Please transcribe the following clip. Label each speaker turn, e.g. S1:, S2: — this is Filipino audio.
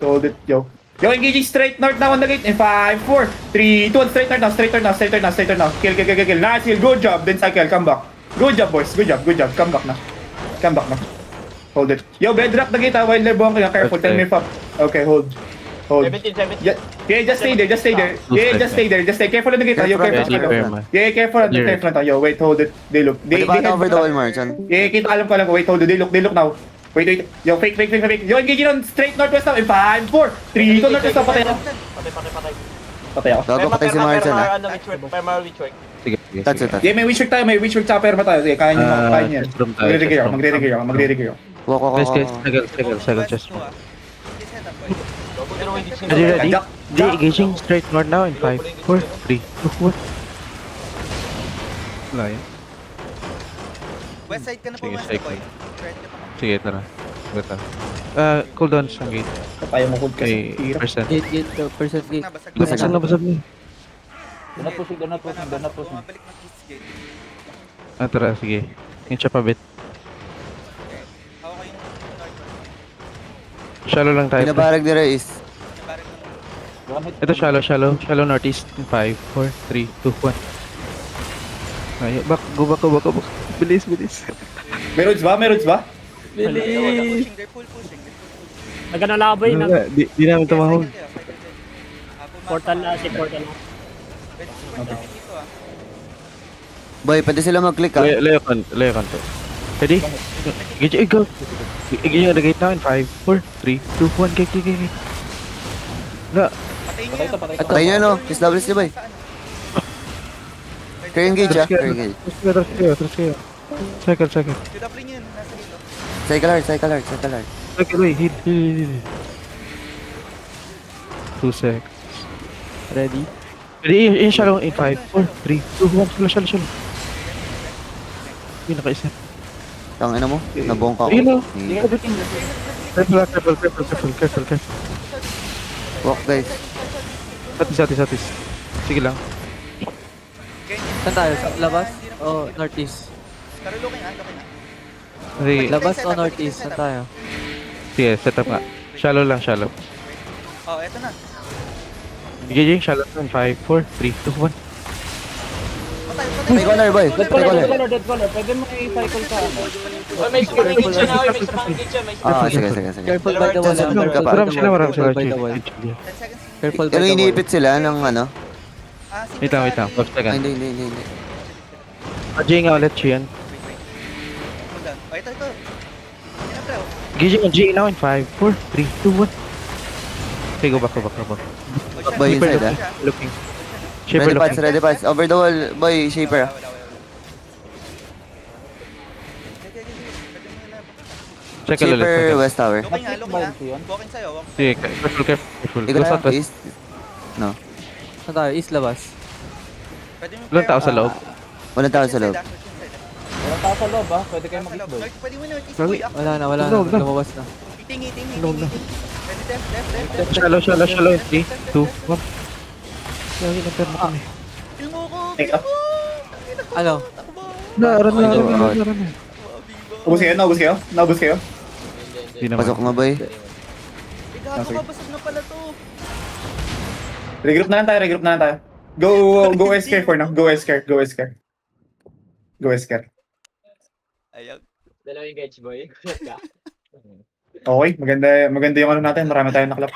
S1: Hold it, yo. Yo, engaging straight north now on the gate. In 5, 4, 3, 2, 1. Straight north now, straight north now, straight north now, straight north now. Kill, kill, kill, kill, kill. Nice kill. Good job. Then cycle, come back. Good job, boys. Good job, good job. Come back na. Come back na. Hold it. Yo, bedrock the gate while they're bonking. Careful, tell me if up. Okay, hold. Hold.
S2: 17, 17.
S1: Yeah, just stay there, just stay there. Yeah, just stay there, just stay. Careful on the gate, yo. Careful. Yeah, careful on the careful. Yo, wait, hold it. They look. They
S3: Pwede ba over the wall, Marchan?
S1: Yeah, kita alam ko. Wait, hold it. They look now. Wait. Yo, fake. Yo, engage on straight northwest now. In 5, 4, 3, 2, northwest now. Patay ako.
S2: Patay.
S1: Patay ako.
S3: Gago patay si Marchan, ah.
S2: Ano, which work?
S4: Sige, sige.
S3: Touch it, touch.
S1: Yeah, may witch work tayo. May witch work sa perma tayo. Sige, kaya nyo. Kaya nyo yan.
S4: Room tayo,
S1: Magre-regear ako.
S3: Walk.
S4: Guys, second chest.
S2: Pero hindi
S4: Are you ready?
S1: Jack.
S4: Di, engaging straight north now in 5, 4, 3, 2, 1. Wala yun.
S5: West side ka na po,
S4: Sige,
S5: West
S4: cycle.
S5: boy. Thread ka pa.
S4: Sige, tara. Bata. Cooldown sa gate.
S1: Tayo mo hold kasi.
S4: Okay,
S1: Tira.
S4: percent.
S6: Percent gate.
S5: Nabasag na.
S3: Basag
S4: Basag na.
S5: Donut pushing. Bumabalik ng east gate.
S4: Tara, sige. Yung siya pa bit.
S5: Hawa ko yung north.
S4: Shallow lang tayo.
S3: Pinabarag nila is.
S5: Yung barrel ng
S4: Ito shallow northeast in 5, 4, 3, 2, 1. Ay, go back. Bilis.
S1: May roads ba?
S5: They're pushing. They're full pushing.
S7: Nagkanalaboy na
S4: Di namin tumahog.
S7: portal na si portal na.
S5: Pwede super target dito ah.
S3: Boy, pwede sila mag-click, ah.
S4: Leo kan to. Ready? Go. Engage the gate now in 5, 4, 3, 2, 1. Gate. Na.
S5: Patay niya yan.
S3: Patay niya, no? SWS niya, boy. Clear engage, ah. Clear engage.
S4: Trust kayo. Second.
S5: Shoot up rin yun. Nasa dito.
S3: Cycle hard.
S4: Second, wait. Heal. 2 seconds.
S6: Ready?
S4: Ready? In shallow in 5, 4, 3, 2, 1. Shallow. Hindi nakaisa.
S3: Tangina mo. Nabongka ako.
S4: Ayun, oh. Careful.
S3: Walk, guys.
S4: Satis. Sige lang.
S6: Saan tayo? Sa labas? O northeast?
S5: Pero looking ah.
S4: Sige,
S6: Labas o northeast? Saan tayo?
S4: sige, set up nga. Shallow lang.
S5: Oh, eto na.
S4: Engaging shallow in 5, 4, 3, 2, 1.
S3: May corner, boy. May corner.
S7: Dead color. Pwede mo i-cycle ka.
S2: May gate siya na, may sa gate siya, may
S3: Ah, sige.
S6: Careful by the wall.
S3: Sunod ka pa.
S4: Marami sila.
S6: Careful by the wall.
S5: 10 seconds.
S6: Careful by
S3: Pero
S6: the wall.
S3: iniipit sila ng ano.
S4: Wait lang. 5
S3: Ay,
S4: seconds.
S3: hindi.
S4: Jay nga ulit siya yan.
S5: Hold on. Oh, ito. Yan na, pre. oh.
S4: Engaging on G now in 5, 4, 3, 2, 1. Okay, go back.
S3: Boy,
S5: Shaper
S3: inside, ah.
S4: Looking. Shaper looking.
S3: Ready parts. Over the wall, boy, shaper, ah.
S5: Wala.
S4: Check ulit.
S3: Shaper, west tower.
S5: Looking ah. Walking sa'yo.
S4: Sige, careful.
S3: Ikaw
S4: Go
S3: na,
S4: southwest.
S3: east. No.
S6: Saan tayo? East labas.
S5: Pwede mo
S4: Ilang tao sa loob?
S3: Walang tao sa loob.
S5: Walang tao sa loob ah. Pwede kayo mag-eastboy. Pwede mo northeast boy.
S6: Wala na.
S4: Huwag na.
S6: Lumabas na.
S5: Iting. Ready, left.
S4: Shallow in 3, 2, 1. Lagi na perma kami.
S5: Kill mo ko.
S1: Take up.
S6: Ano?
S4: Naran na.
S1: Naubos kayo?
S4: Hindi naman.
S3: Pasok nga, boy.
S5: Gago ka, basag na pala to.
S1: Regroup na lang tayo. Go S-care for now. Go S-care.
S5: Ayaw.
S2: Dalawang gauge boy.
S1: Okay, maganda yung ano natin. Marami tayong naklap.